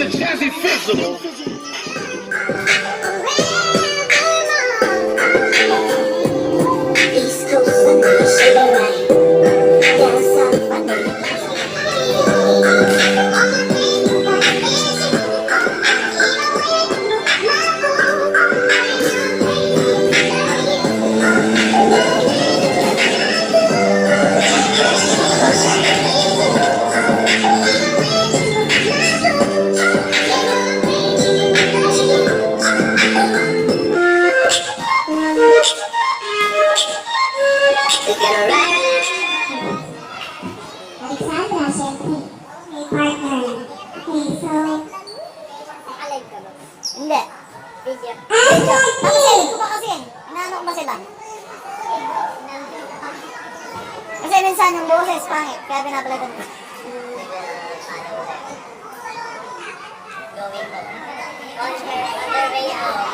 the Jazzy Festival. East Coast Sunday, sugar right. Down south Monday. Alexandra, syempre. May partner. Okay, so... Alive ka ba? Hindi. Video. Ay, Papasilin ko ba kasi? Inaano ko ba sila? Kasi minsan yung boses, pangit. Kaya pinapalitan ko. Going on her way out.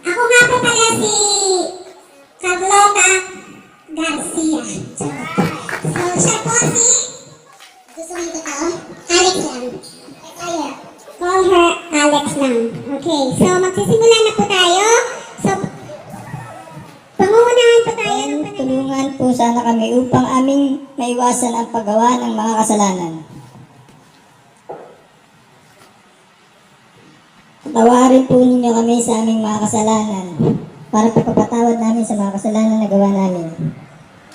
Ako nga po pala si Carlota Garcia. So, siya po si... Gusto mo ito tao? Alex lang. Kaya, call her Alex lang. Okay, so magsisimula na po tayo. So, pangungunahan po tayo ng Tulungan po sana kami upang aming maiwasan ang paggawa ng mga kasalanan. Patawarin po ninyo kami sa aming mga kasalanan para pagpapatawad namin sa mga kasalanan na gawa namin.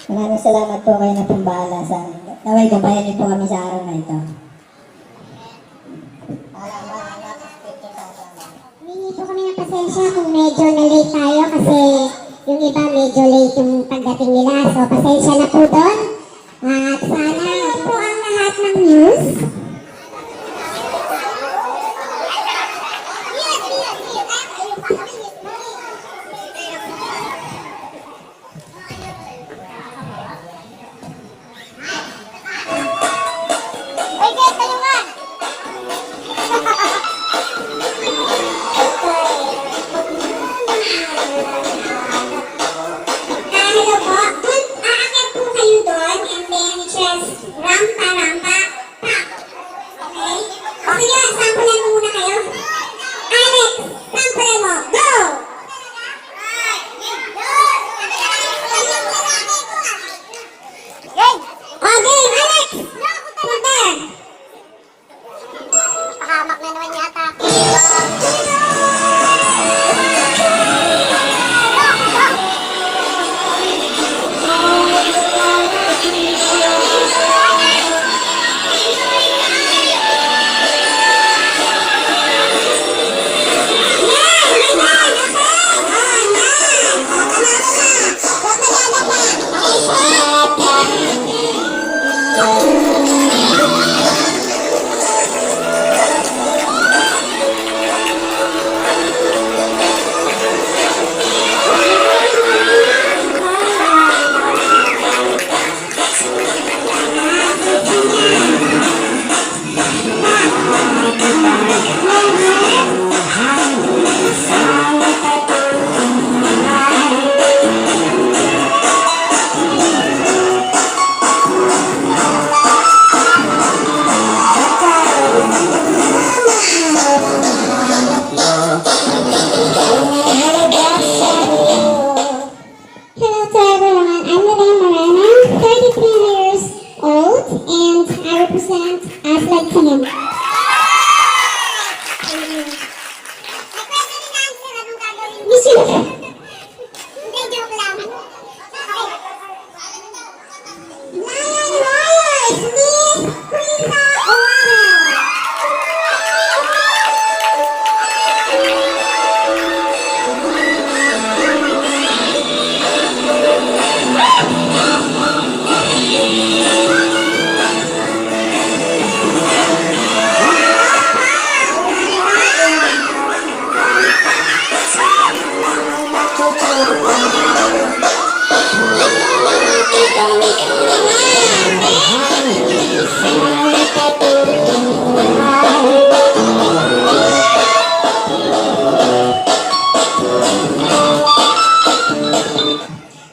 Maraming salamat po kayo na pong bahala sa amin. Naway, gabayan niyo po kami sa araw na ito. Humingi po kami ng pasensya kung medyo na-late tayo kasi yung iba medyo late yung pagdating nila. So, pasensya na po doon. At sana po ang lahat ng news.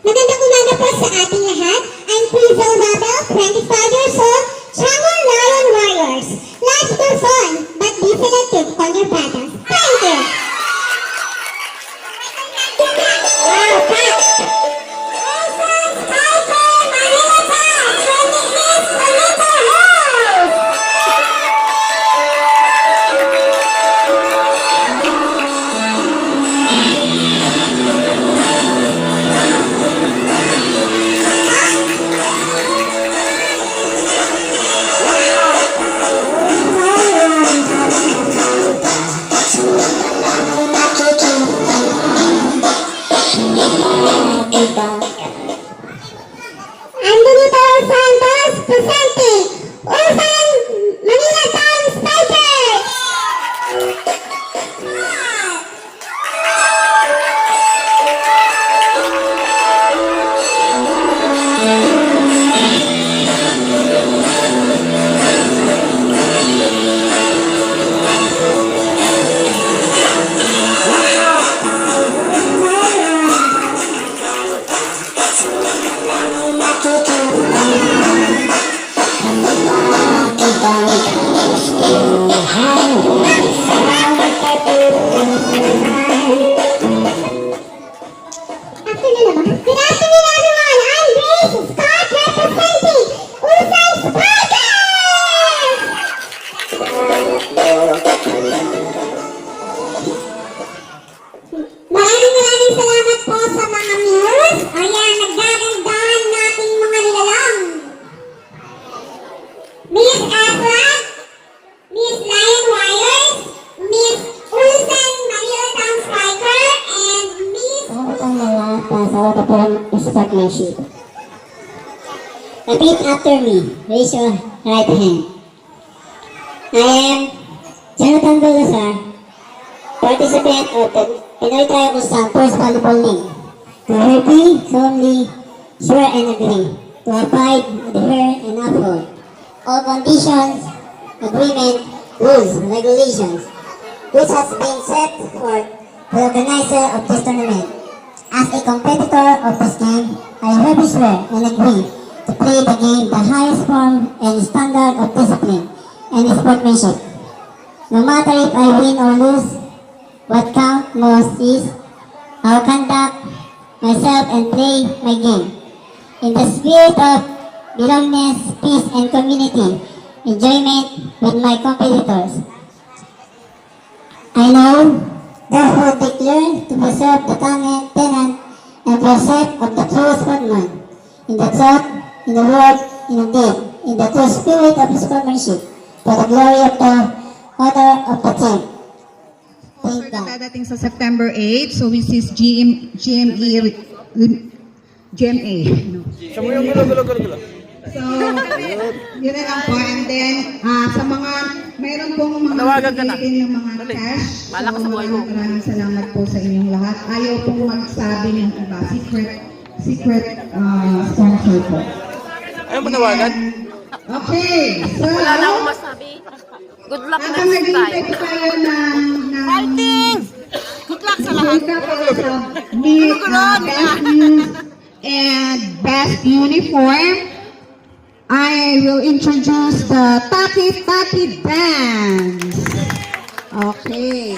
Magandang umaga po sa ating lahat. I'm Prizel Mabel, 25 years old, Chamor Lion Warriors. Let's do fun, but be selective on your battles. Thank you! Wow, Pat! Elsa's Tiger Manila 26 Manila House! I'm Benito Santos presenting Urban Manila Dance Fighters! Good afternoon, everyone. I'm Grace Scott representing Urban Spikers! Maraming salamat po sa mga viewers. Ayan, nagdagandahan nating mga nilalang. Miss Atlas, Miss Lion Warriors, Miss Ulsan Manila Town Spiker, and Miss... Ang mga pasawat po ng sportsmanship. Repeat after me. Raise your right hand. I am Jonathan Belasar, participant of the Pinoy Tribal First Volleyball League. To hereby, solemnly, swear and agree to abide, adhere, and uphold all conditions, agreement, rules, and regulations which has been set forth the organizer of this tournament. As a competitor of this game, I hereby swear and agree to play the game the highest form and standard of discipline and sportsmanship. No matter if I win or lose, what counts most is how I conduct myself and play my game. In the spirit of belongingness, peace, and community, enjoyment with my competitors. I now therefore declare to preserve the tenant and precept of the true sportsman, in the thought, in the word, in the deed, in the true spirit of sportsmanship, for the glory of the order of the team. Thank Na God. dadating sa September 8, so which is GMA. No. So, yun na lang po. And then, sa mga, mayroon pong mga bigay ng mga cash. So, maraming salamat po sa inyong lahat. Ayaw pong magsabi ng iba. Secret sponsor po. Ayaw manawagan? Okay. So, Wala na akong masabi. Good luck habang next naghihintay time. po tayo ng Fighting! Good luck sa lahat. Best news and best uniform, I will introduce the Taki Taki Dance. Okay.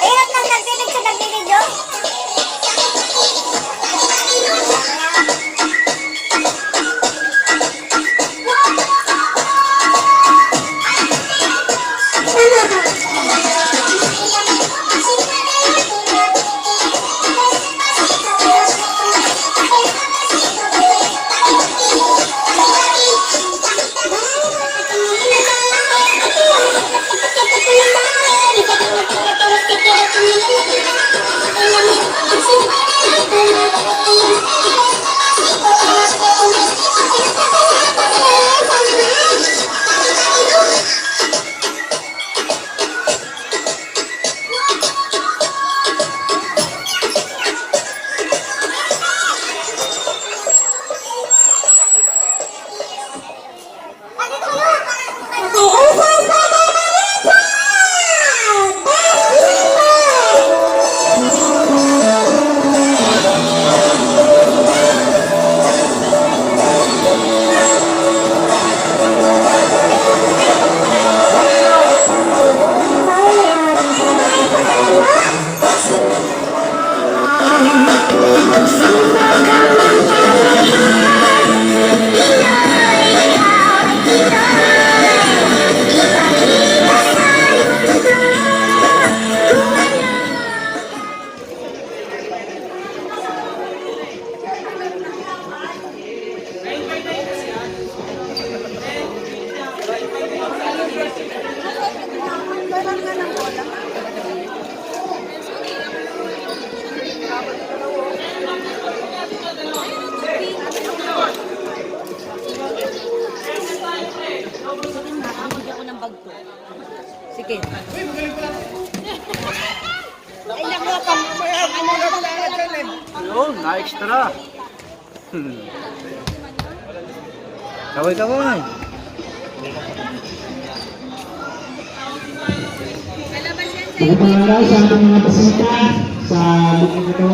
Hirap ng nagtitig sa nagbibidyo. Sige. Yun, na-extra. Kaway-kaway. Pagkakalala sa ating mga pasita sa loob ito.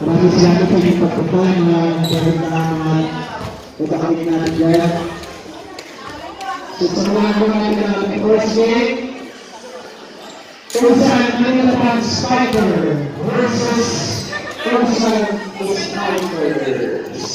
Maraming salamat sa inyong pagpunta na nagkaroon na mga pagkakawin natin dyan. So sa mga po natin na ating first game, Ursan Manila Spider versus Ursan Spiders.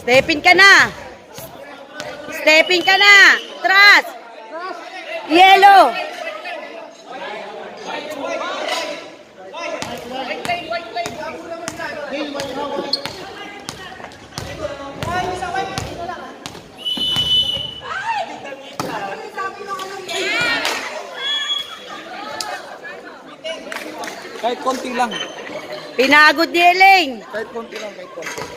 Stepin ka na. Stepin ka na. Trust. Yellow. Kahit konti lang. Pinagod ni Eling. Kahit konti lang, kahit konti.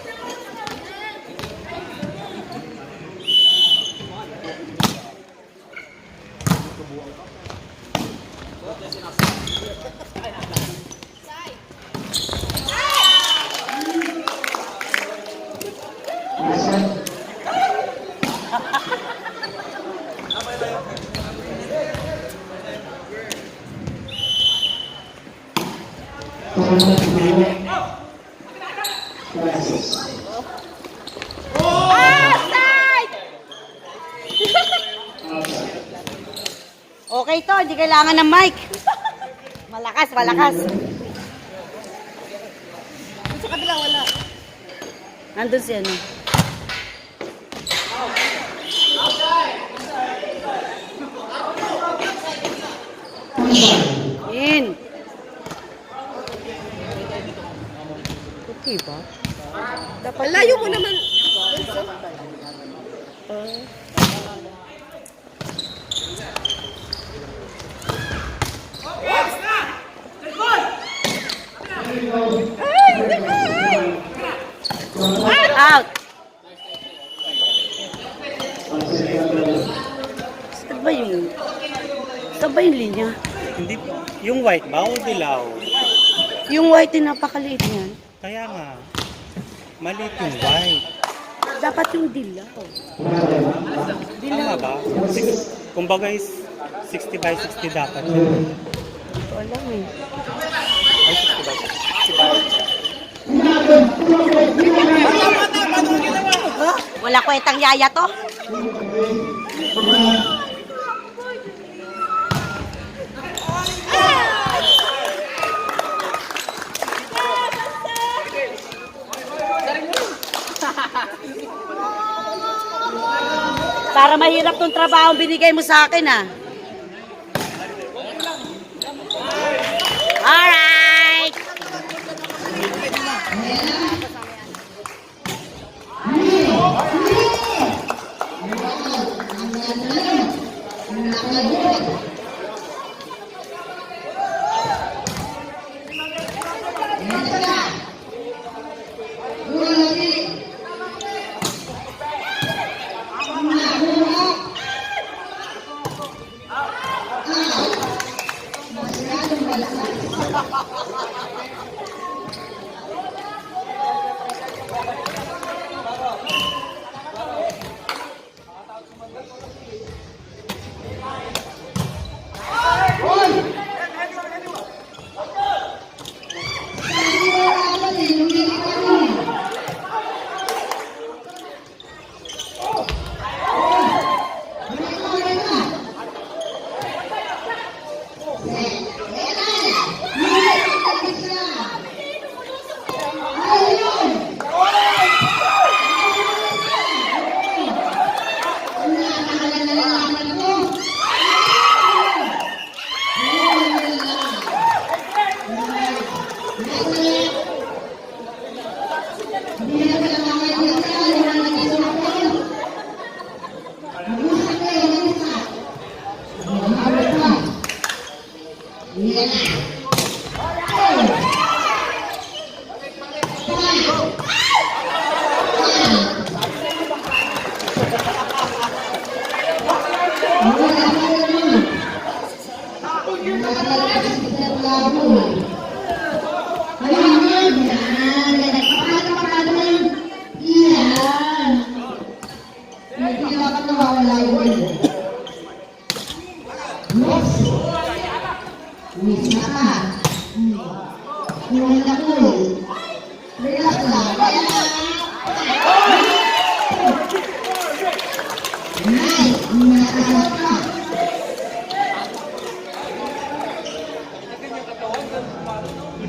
Pangalan si Mayo. Francis. Okay to, hindi kailangan ng mic. Malakas, malakas. Sa kabila, wala. Nandun si ano. In. Okay ba? Dapat layo mo naman. Out. Saan ba yung? Saan ba yung linya? Hindi, yung white ba o dilaw? Yung white din napakaliit niyan. Kaya nga, maliit yung white. Dapat yung dilaw. Tama ba? Kumbaga is 60 by 60 dapat yun. Hindi ko alam eh. Ay, 60 by 60 by. Wala kwentang yaya to. Para mahirap tong trabaho binigay mo sa akin ah. Alright!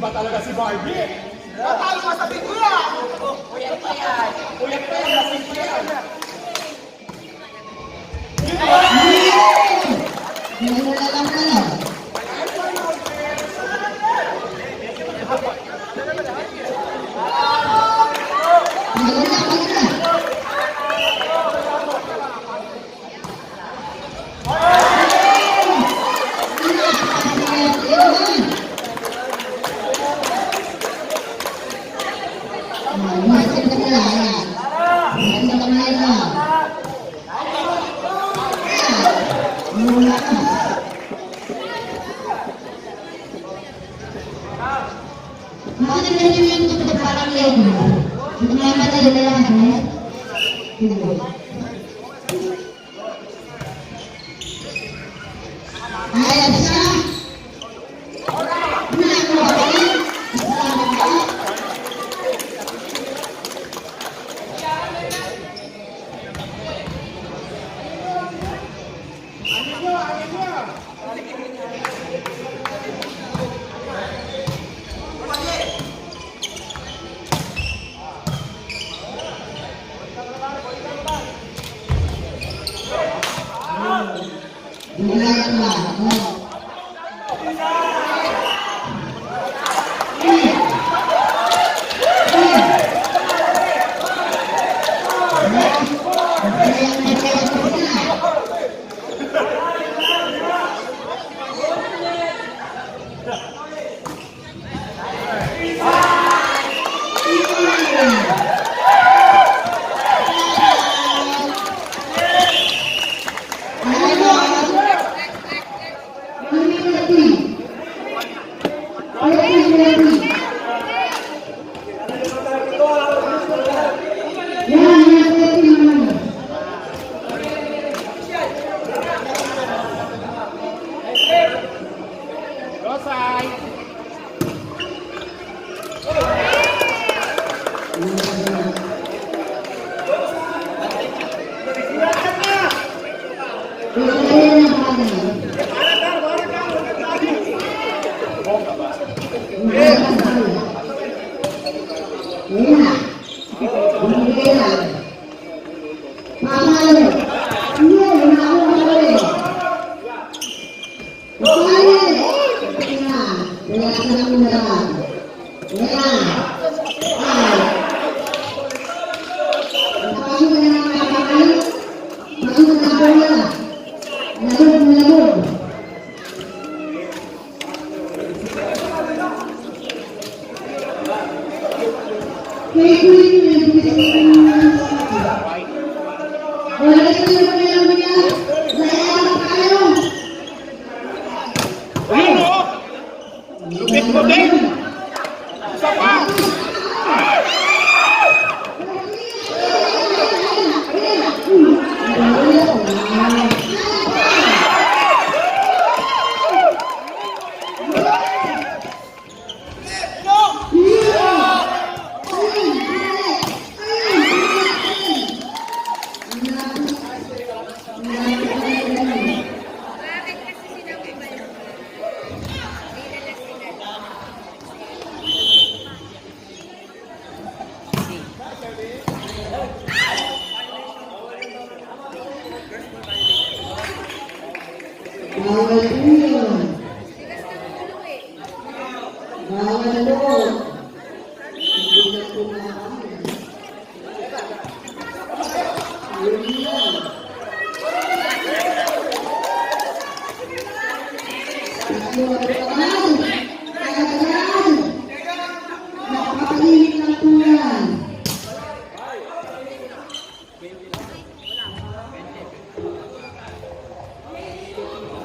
Iba talaga si Barbie. Natalo ka sa big kuya. Kuya pa yan. Kuya pa yan. Lasing ko yan. Ayos siya. Wala silang ulan. Ayan. Ay. Bago na lang mga kapatid. Bago na lang bola. Malabog. Kaya ko yun wala ka lang mo niya. Zaya ka tayo. Lupit mo, Ben! Isa pa! Bawal po yun. Bawal po. Hindi na po makakain. Yun lang. Pagkakaan. Pagkakaan. Nakapalilit lang po yan.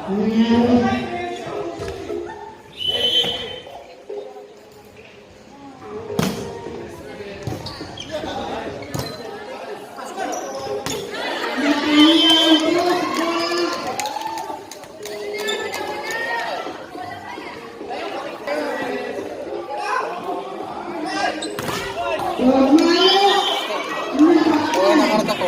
Ano nangyari? Oo, nakarata ko.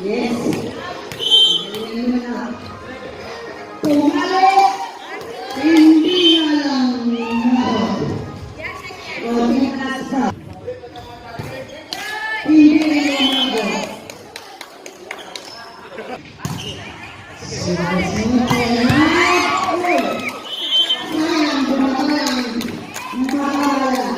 Yes. Pumalo. Hindi na lang mo. O binasa. Hindi na lang mo. Sayang bumalang. Bumalang.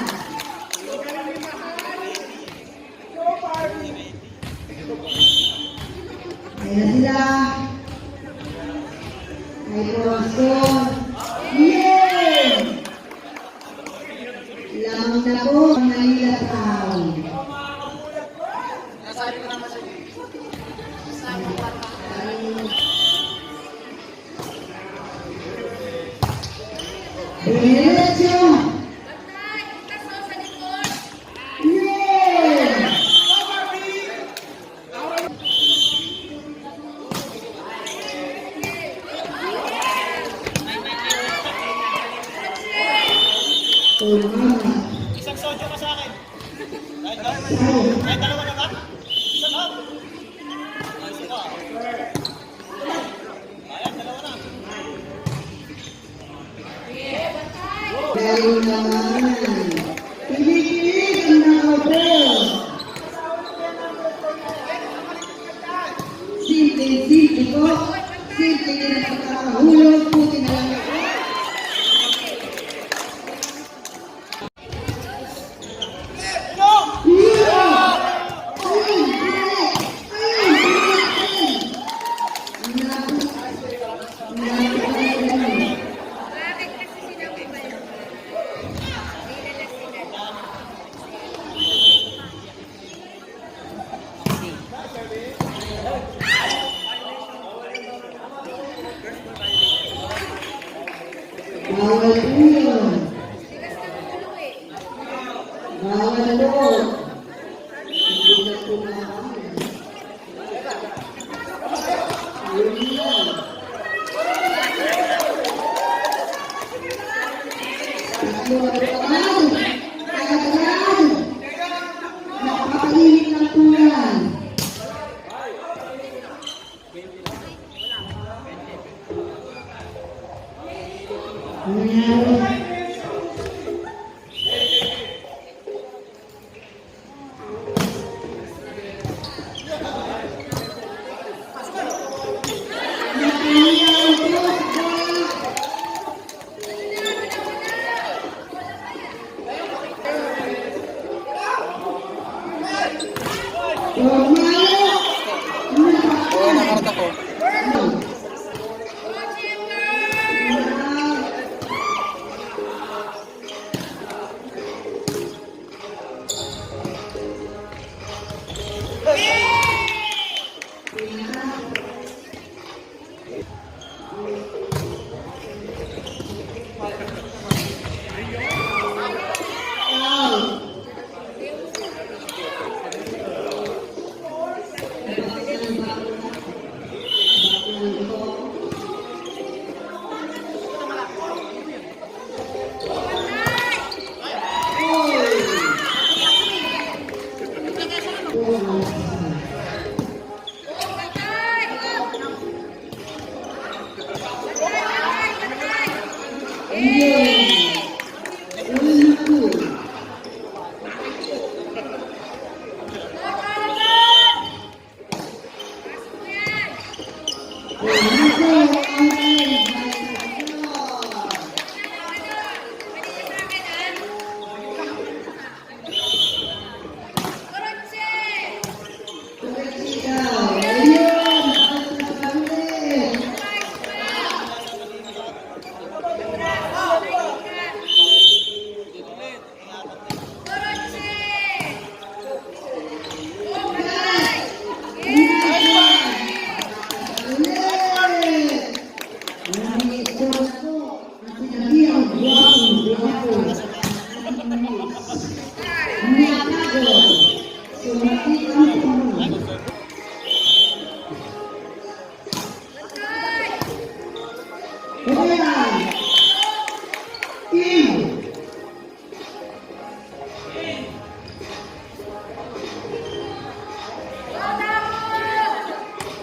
Ayan sila. Ay, Boston. Yay! Lamang na po ang Manila Town. Diretso. Isang sojo ka sa akin. Kahit dalawa na ba? Isang hap. Isa ka. Ayan, dalawa na. Dahil naman, kilig-kilig ang nakabel. Simple po. Simple na pagkakahulog. Puti na lang ako. Bawal po yun. Bawal po. Hindi na po nakakaya. Yun lang. Agad! Nakapainit lang po yan. Ano nangyari? Oo, nakarata ko.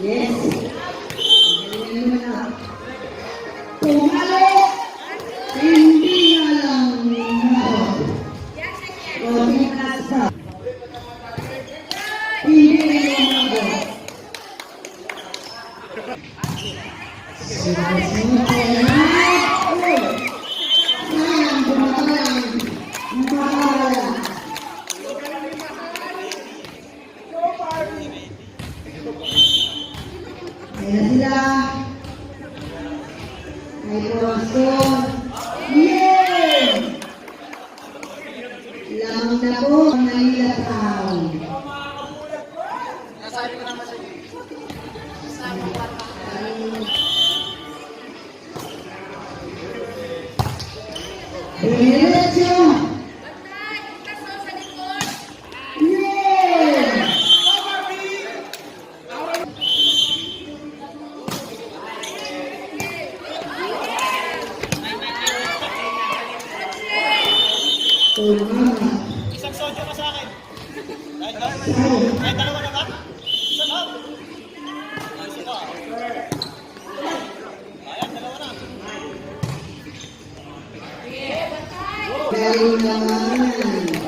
Yes. Pumalo, hindi na lang o binasa. Hindi na lang sinasunod ko na. Sayang, bumakalang. Bumakalang. Ayan sila. Ay, Corazon. Yay! Lamang na po ang nalilataw. Diretso. Yay! Isang sojo ka sa akin. Kahit dalawa na ba? Isa lang. Isa ka. Ayan, dalawa na. Galing naman.